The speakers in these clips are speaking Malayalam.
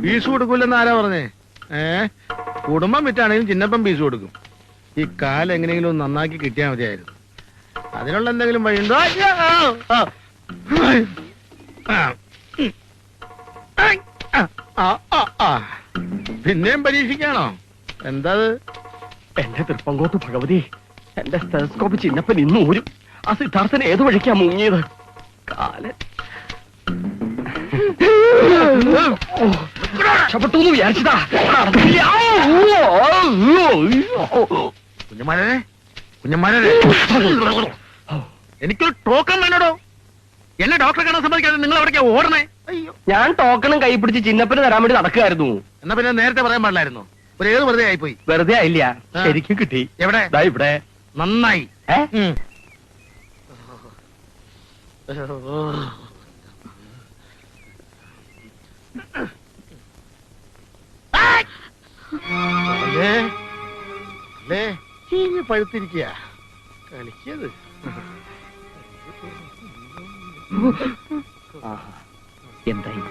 ഫീസ് കൊടുക്കൂലെന്ന് ആരാ പറഞ്ഞേ? കുടുംബം വിറ്റാണെങ്കിലും ചിന്നപ്പം ഫീസ് കൊടുക്കും. ഈ കാലം എങ്ങനെയെങ്കിലും ഒന്ന് നന്നാക്കി കിട്ടിയാൽ മതിയായിരുന്നു. അതിനുള്ള എന്തെങ്കിലും വഴിയുണ്ടോ? പിന്നെയും പരീക്ഷിക്കാണോ? എന്താ എന്റെ തൃപ്പങ്കോട്ട് ഭഗവതി, എന്റെ സ്റ്റെതസ്കോപ്പ് ചിന്നപ്പൻ ഇന്ന് ഊരും. ആ സിദ്ധാർത്ഥനെ ഏത് വഴിക്കാ മുങ്ങിയത്? കാലൻ രക്ഷപ്പെട്ടൂന്ന് വിചാരിച്ചതാ. കുഞ്ഞന്മാരെ എനിക്കൊരു ടോക്കൺ വേണോടോ. എന്നെ ഡോക്ടറെ കാണാൻ സമ്മതിക്കാതെ നിങ്ങൾ എവിടേക്കാ ഓടണേ? ഞാൻ ടോക്കണും കൈ പിടിച്ച് ചിന്നപ്പന് തരാൻ വേണ്ടി നടക്കുകയായിരുന്നു. എന്നാ പിന്നെ നേരത്തെ പറയാൻ പാടില്ലായിരുന്നു. ഒരു ഏത് വെറുതെ ആയിപ്പോയി. വെറുതെ ആയില്ല, ശരിക്കും കിട്ടി. എവിടെ? ഇവിടെ. നന്നായി. പഴുത്തിരിക്കുക കളിക്കത്. എന്തായി?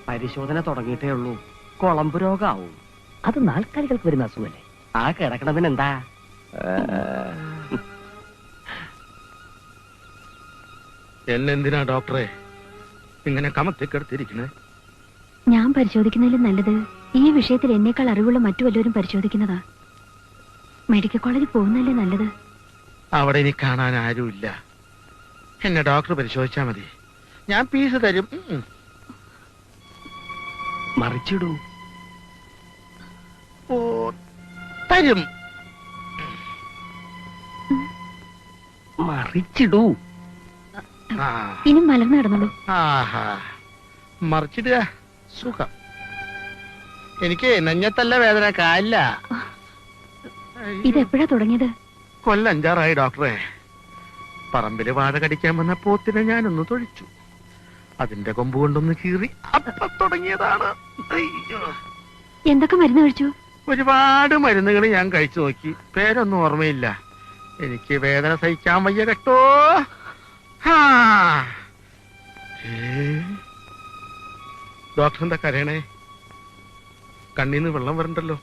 പരിശോധന തുടങ്ങിയിട്ടേ ഉള്ളൂ. കുളമ്പ് രോഗാവും. അത് നാൽക്കാലികൾക്ക് വരുന്ന അസുഖല്ലേ? ആ കിടക്കണതിനെന്താ? എന്നെന്തിനാ ഡോക്ടറെ ഇങ്ങനെ കമത്തിക്കെടുത്തിരിക്കണേ? ഞാൻ പരിശോധിക്കുന്നതിലും നല്ലത് ഈ വിഷയത്തിൽ എന്നേക്കാൾ അറിവുള്ള മറ്റു വല്ലവരും പരിശോധിക്കുന്നതാ. മെഡിക്കൽ കോളേജിൽ പോകുന്നതല്ലേ നല്ലത്. അവിടെ ഇനി കാണാൻ ആരുമില്ല. എന്നെ ഡോക്ടർ പരിശോധിച്ചാ മതി. ഞാൻ ഫീസ് തരും. മറിച്ചിടൂ. ഓ തരും. മറിച്ചിടൂ. ഇനി മലർന്നു കിടന്നുള്ളൂ. ആഹാ, മറിച്ചിടുക സുഖം. എനിക്ക് നെഞ്ഞത്തല്ല വേദന, കാലില്ല. ഇതെപ്പോഴാ തുടങ്ങിയത്? കൊല്ലം 5-6 ഡോക്ടറെ. പറമ്പില് വാഴ കടിക്കാൻ വന്ന പോത്തിനെ ഞാനൊന്ന് തൊഴിച്ചു. അതിന്റെ കൊമ്പ് കൊണ്ടൊന്ന് കീറി. അപ്പൊ തുടങ്ങിയതാണ്. എന്തൊക്കെ മരുന്ന് കഴിച്ചു? ഒരുപാട് മരുന്നുകൾ ഞാൻ കഴിച്ചു നോക്കി. പേരൊന്നും ഓർമ്മയില്ല. എനിക്ക് വേദന സഹിക്കാൻ വയ്യ കേട്ടോ. ഡോക്ടർ എന്താ കരയണേ? കണ്ണീന്ന് വെള്ളം വരണ്ടല്ലോ.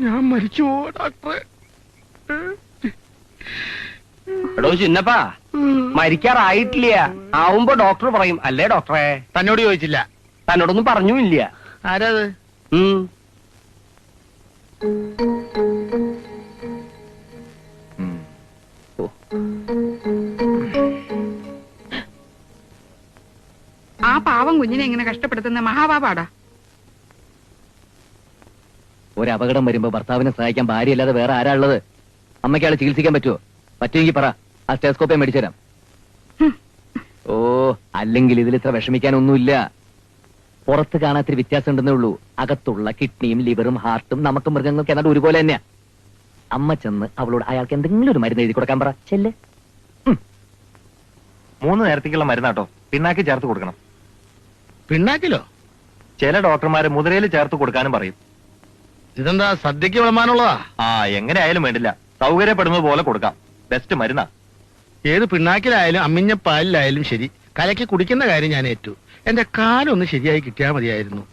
ഞാൻ മരിച്ചുവോ ഡോക്ടറെ? എടോ ചിന്നപ്പാ, മരിക്കാറായിട്ടില്ല. ആവുമ്പോ ഡോക്ടർ പറയും. അല്ലേ ഡോക്ടറെ? തന്നോട് ചോദിച്ചില്ല? തന്നോടൊന്നും പറഞ്ഞുമില്ല. ആരാത്? ആ പാവം കുഞ്ഞിനെ ഇങ്ങനെ കഷ്ടപ്പെടുത്തുന്ന മഹാപാപാടാ. ഒരു അപകടം വരുമ്പോ ഭർത്താവിനെ സഹായിക്കാൻ ഭാര്യയല്ലാതെ വേറെ ആരാ ഉള്ളത്? അമ്മയ്ക്കാളെ ചികിത്സിക്കാൻ പറ്റുമോ? പറ്റുമെങ്കിൽ പറ, ആ സ്റ്റെതസ്കോപ്പേ മേടിച്ചുതരാം. ഓ, അല്ലെങ്കിൽ ഇതിൽ ഇത്ര വിഷമിക്കാനൊന്നുമില്ല. പുറത്ത് കാണാത്തൊരു വ്യത്യാസം ഉണ്ടെന്നേ ഉള്ളൂ. അകത്തുള്ള കിഡ്നിയും ലിവറും ഹാർട്ടും നമുക്ക് മൃഗങ്ങൾക്ക് എന്നാലും ഒരുപോലെ തന്നെയാ. അമ്മ ചെന്ന് അവളോട് അയാൾക്ക് എന്തെങ്കിലും ഒരു മരുന്ന് എഴുതി കൊടുക്കാൻ പറ. ചെല്ല്. 3 നേരത്തേക്കുള്ള മരുന്നാട്ടോ. പിണ്ണാക്കി ചേർത്ത് കൊടുക്കണം. പിണ്ണാക്കിലോ? ചില ഡോക്ടർമാര് മുതിരയിൽ ചേർത്ത് കൊടുക്കാനും പറയും. ഇതെന്താ സദ്യക്ക് വിളമ്പാനുള്ളതാ? ആ, എങ്ങനെ ആയാലും വേണ്ടില്ല, സൗകര്യപ്പെടുന്നത് പോലെ കൊടുക്കാം. ബെസ്റ്റ് മരുന്നാ. ഏത് പിണ്ണാക്കിലായാലും അമ്മിഞ്ഞ പാലിലായാലും ശരി, കലക്കി കുടിക്കുന്ന കാര്യം ഞാൻ ഏറ്റു. എന്റെ കാലൊന്ന് ശരിയായി കിട്ടിയാൽ മതിയായിരുന്നു.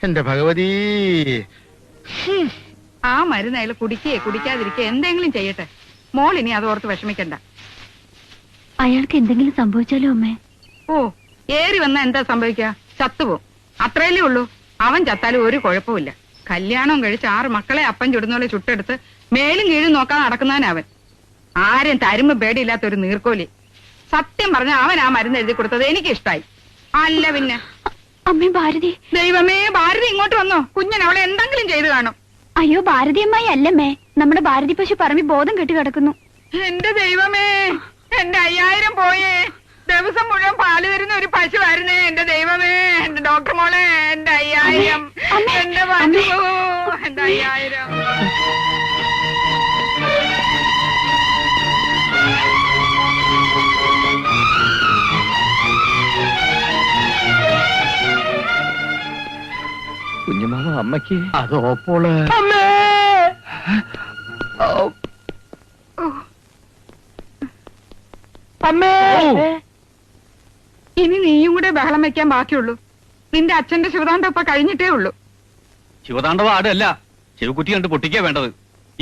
എന്റെ ഭഗവതി. ആ മരുന്ന് അയാൾ കുടിക്കേ കുടിക്കാതിരിക്കേ എന്തെങ്കിലും ചെയ്യട്ടെ. മോൾ ഇനി അതോർത്ത് വിഷമിക്കണ്ട. അയാൾക്ക് എന്തെങ്കിലും സംഭവിച്ചാലോ അമ്മേ? ഓ, ഏറി വന്നാ എന്താ സംഭവിക്കുക? ചത്തുപോകും, അത്രയല്ലേ ഉള്ളൂ. അവൻ ചത്താലും ഒരു കുഴപ്പമില്ല. കല്യാണം കഴിച്ച് 6 മക്കളെ അപ്പം ചുടുന്നോലെ ചുട്ടെടുത്ത് മേലും കീഴും നോക്കാൻ നടക്കുന്നവനവൻ. ആരും തരുമ്പ് പേടിയില്ലാത്ത ഒരു നീർക്കോലി. സത്യം പറഞ്ഞ അവൻ ആ മരുന്ന് എഴുതി കൊടുത്തത് എനിക്ക് ഇഷ്ടായി. അല്ല പിന്നെ. അമ്മേ ഭാരതി. ദൈവമേ, ഭാരതി ഇങ്ങോട്ട് വന്നോ? കുഞ്ഞൻ അവളെ എന്തെങ്കിലും ചെയ്തു കാണും. അയ്യോ, ഭാരതി അമ്മായി അല്ലമ്മേ, നമ്മുടെ ഭാരതി പശു പറമ്പി ബോധം കെട്ടി കിടക്കുന്നു. എന്റെ ദൈവമേ, എന്റെ 5000 പോയേ. ദിവസം മുഴുവൻ പാല് തരുന്ന ഒരു പശുവായിരുന്നേ. എന്റെ ദൈവമേ, എന്റെ ഡോക്ടർ മോളെ, എന്റെ 5000, എന്റെ പശു, എന്റെ 5000. കുഞ്ഞുമാവ അമ്മയ്ക്ക് അതോപ്പോള്. ഇനി നീയും കൂടെ ബഹളം വെക്കാൻ ബാക്കിയുള്ളൂ. നിന്റെ അച്ഛന്റെ ശിവതാണ്ഡം ഇപ്പൊ കഴിഞ്ഞിട്ടേ ഉള്ളൂ. ശിവതാണ്ഡവ ആടല്ല, ശിവകുറ്റി കണ്ട് പൊട്ടിക്കാ വേണ്ടത്.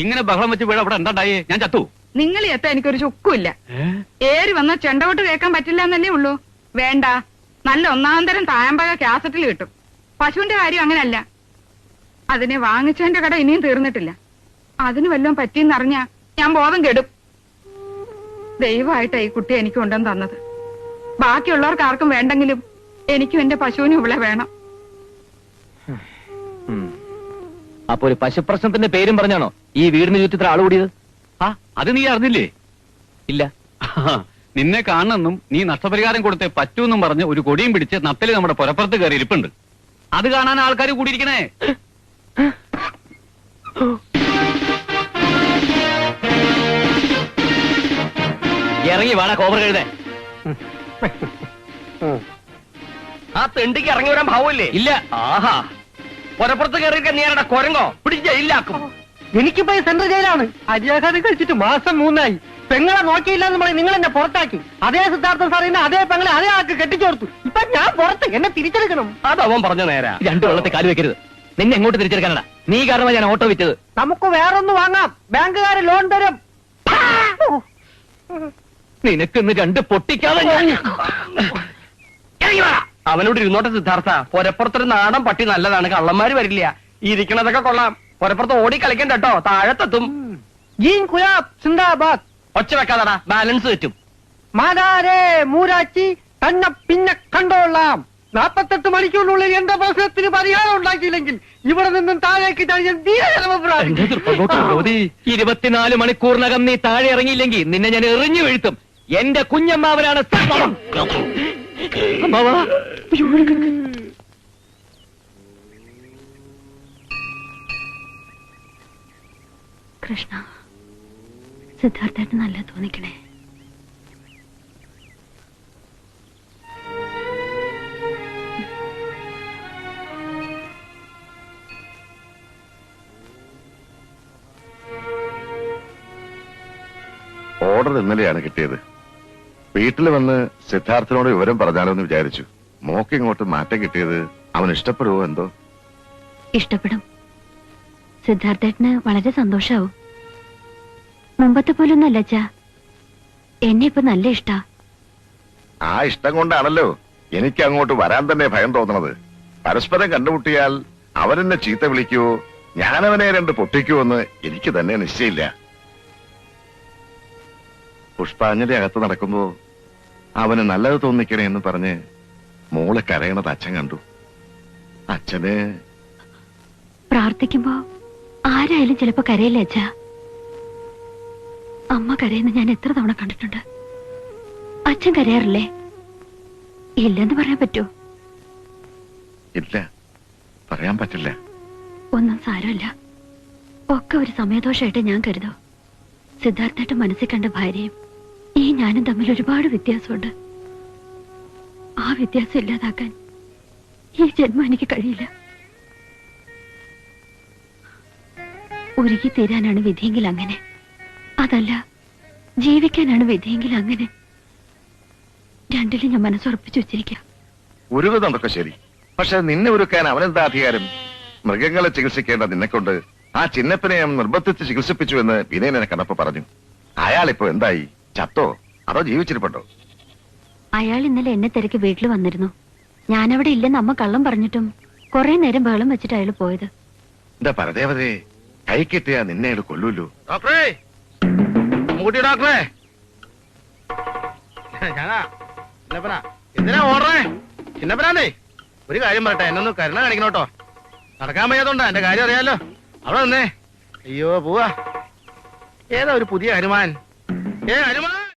ഇങ്ങനെ ബഹളം വെച്ച് വീട് അവിടെ എന്താണ്ടായേ? ഞാൻ ചത്തു. നിങ്ങൾ എത്താൻ എനിക്കൊരു ചുക്കുമില്ല. ഏറി വന്ന ചെണ്ടവട്ട് കേൾക്കാൻ പറ്റില്ല എന്നല്ലേ ഉള്ളൂ. വേണ്ട, നല്ല ഒന്നാന്തരം തായമ്പക കാസറ്റിൽ കിട്ടും. പശുവിന്റെ കാര്യം അങ്ങനല്ല. അതിനെ വാങ്ങിച്ചതിന്റെ കട ഇനിയും തീർന്നിട്ടില്ല. അതിന് വല്ലതും പറ്റിയെന്നറിഞ്ഞാ ഞാൻ ബോധം കെടും. ദൈവമായിട്ടാ ഈ കുട്ടി എനിക്ക് കൊണ്ടുവന്ന് തന്നത്. ബാക്കിയുള്ളവർക്ക് ആർക്കും വേണ്ടെങ്കിലും എനിക്കും എന്റെ പശുവിനും ഇവിടെ വേണം. അപ്പൊ ഒരു പശുപ്രശ്നത്തിന്റെ പേരും പറഞ്ഞാണോ ഈ വീടിന് ചുറ്റിത്ര ആള് കൂടിയത്? ആ, അത് നീ അറിഞ്ഞില്ലേ? ഇല്ല. നിന്നെ കാണണമെന്നും നീ നഷ്ടപരിഹാരം കൊടുത്തേ പറ്റൂന്നും പറഞ്ഞ് ഒരു കൊടിയും പിടിച്ച് നത്തല് നമ്മുടെ പുറപ്പുറത്ത് കയറി ഇരിപ്പുണ്ട്. അത് കാണാൻ ആൾക്കാർ കൂടിയിരിക്കണേ. ഇറങ്ങി വേണ കോബർ കഴുതേ. ആ തെണ്ടിക്ക് ഇറങ്ങി വരാൻ ഭാവമില്ലേ? ഇല്ല. ആഹാ, പുറപ്പുറത്ത് കയറിയിരിക്കാൻ നീ ആരുടെ കുരങ്ങോ? പിടിച്ച് ജയിലാക്കും. എനിക്കിപ്പോ ഈ സെൻട്രൽ ജയിലാണ്. അരിയാഹാരം കഴിച്ചിട്ട് മാസം 3 ആയി. പെങ്ങളെ നോക്കിയില്ല എന്ന് പറയും നിങ്ങൾ എന്നെ പുറത്താക്കി. അതേ സിദ്ധാർത്ഥ സാറിന് അതേ പെങ്ങളെ അതേ ആൾക്ക് കെട്ടിച്ചോർത്തു. ഇപ്പൊ ഞാൻ പുറത്ത്, എന്നെ തിരിച്ചെടുക്കണം. അതവൻ പറഞ്ഞ നേരാ. രണ്ടു വെള്ളത്തെ കാല് വെക്കരുത്. നിന്നെ എങ്ങോട്ട് തിരിച്ചെടുക്കാനടാ? നീ കാരണമാണ് ഞാൻ ഓട്ടോ വിറ്റത്. നമുക്ക് വേറൊന്ന് വാങ്ങാം, ബാങ്കുകാര് ലോൺ തരും. നിനക്കിന്ന് 2 പൊട്ടിക്കാതെ ഞാൻ അവനോട് ഇരുന്നോട്ടെ സിദ്ധാർത്ഥ. പുരപ്പുറത്തൊരു നാടൻ പട്ടി നല്ലതാണ്, കള്ളന്മാര് വരില്ല. ഇരിക്കണതൊക്കെ കൊള്ളാം. പുരപ്പുറത്ത് ഓടി കളിക്കണ്ട കേട്ടോ, താഴത്തെത്തും. ജീൻ കുലാബ് സിന്ദാബാദ്. ഒച്ച വെക്കാതടാ, ബാലൻസ് തെറ്റും. മാതാരേ മൂരാച്ചി തന്നെ പിന്നെ കണ്ടോളാം. 48 മണിക്കൂറിനുള്ളിൽ എന്റെ പ്രശ്നത്തിന് പരിഹാരം ഉണ്ടാക്കിയില്ലെങ്കിൽ ഇവിടെ നിന്നും താഴേക്ക് ഞാൻ 24 മണിക്കൂറിനകം നീ താഴെ ഇറങ്ങിയില്ലെങ്കിൽ നിന്നെ ഞാൻ എറിഞ്ഞു വീഴ്ത്തും. എന്റെ കുഞ്ഞമ്മാവനാണ് സംഭവം. കൃഷ്ണ, സിദ്ധാർത്ഥേട്ടൻ നല്ല തോന്നിക്കണേ. ഓർഡർ ഇന്നലെയാണ് കിട്ടിയത്. വീട്ടിൽ വന്ന് സിദ്ധാർത്ഥനോട് വിവരം പറഞ്ഞാലോ എന്ന് വിചാരിച്ചു. മോക്ക് ഇങ്ങോട്ട് മാറ്റം കിട്ടിയത് അവൻ ഇഷ്ടപ്പെടുവോ എന്തോ? ഇഷ്ടപ്പെടും. സിദ്ധാർത്ഥേട്ടന് വളരെ സന്തോഷാവും. മുമ്പത്തെ പോലൊന്നല്ല അച്ഛാ, എന്നെ ഇപ്പൊ നല്ല ഇഷ്ടാ. ആ ഇഷ്ടം കൊണ്ടാണല്ലോ എനിക്ക് അങ്ങോട്ട് വരാൻ തന്നെ ഭയം തോന്നണത്. പരസ്പരം കണ്ടുമുട്ടിയാൽ അവനെന്നെ ചീത്ത വിളിക്കുവോ ഞാനവനെ 2 പൊട്ടിക്കുവോ എന്ന് എനിക്ക് തന്നെ നിശ്ചയില്ല. പുഷ്പാഞ്ജലി അകത്ത് നടക്കുമ്പോ അവന് നല്ലത് തോന്നിക്കണേ എന്ന് പറഞ്ഞ് മോള് കരയണത് അച്ഛൻ കണ്ടു. അച്ഛന് പ്രാർത്ഥിക്കുമ്പോ ആരായാലും ചിലപ്പോ കരയില്ല അച്ഛാ. അമ്മ കരയുന്ന ഞാൻ എത്ര തവണ കണ്ടിട്ടുണ്ട്. അച്ഛൻ കരയാറില്ലേ? ഇല്ലെന്ന് പറയാൻ പറ്റുമോ? ഇല്ല, പറയാൻ പറ്റില്ല. ഒന്നും സാരമില്ല. ഒക്കെ ഒരു സമയദോഷമായിട്ട് ഞാൻ കരുതോ. സിദ്ധാർത്ഥേട്ടൻ മനസ്സിൽ കണ്ട ഭാര്യയും ഈ ഞാനും തമ്മിൽ ഒരുപാട് വ്യത്യാസമുണ്ട്. ആ വ്യത്യാസം ഇല്ലാതാക്കാൻ ഈ ജന്മം എനിക്ക് കഴിയില്ല. ഉരുകി തീരാനാണ് വിധിയെങ്കിൽ അങ്ങനെ, അതല്ല ജീവിക്കാനാണ് വിധിയെങ്കിൽ അങ്ങനെ. രണ്ടിലും ഞാൻ മനസ്സുറപ്പിച്ചു വെച്ചിരിക്കാം. ഉരുകുന്നതൊക്കെ ശരി, പക്ഷെ നിന്നെ ഒരുക്കാൻ അവനെന്താ അധികാരം? മൃഗങ്ങളെ ചികിത്സിക്കേണ്ട നിന്നെക്കൊണ്ട് ആ ചിന്നപ്പനെ നിർബന്ധിച്ച് ചികിത്സിപ്പിച്ചു എന്ന് വിനയനെ കണ്ടപ്പോ പറഞ്ഞു. അയാളിപ്പോ എന്തായി? ചത്തോ അതോ ജീവിച്ചിരിപ്പുണ്ടോ? അയാൾ ഇന്നലെ എന്നെ തിരക്ക് വീട്ടിൽ വന്നിരുന്നു. ഞാനവിടെ ഇല്ലെന്ന് അമ്മ കള്ളം പറഞ്ഞിട്ടും കുറെ നേരം ബഹളം വെച്ചിട്ട് അയാൾ പോയത്. എന്താ പരദേവതേ, കൈ കിട്ടിയാ നിന്നെ അയാൾ കൊല്ലൂല്ലോ. ഡോക്ടറേ, മൂട്ടി ഡോക്ടറേ, ഞാനാ ചിന്നപ്പനാ. എന്തിനാ ഓടറേ? ചിന്നപ്പനാന്നേ, ഒരു കാര്യം പറയട്ടെ, എന്നൊന്ന് കരുണ കാണിക്കണോട്ടോ. നടക്കാൻ വയ്യാത്തോണ്ടാ, എന്റെ കാര്യം അറിയാലോ. അവിടെ നിന്നേ. അയ്യോ പോവാ. ഏതാ ഒരു പുതിയ ഹനുമാൻ? ഹനുമാൻ.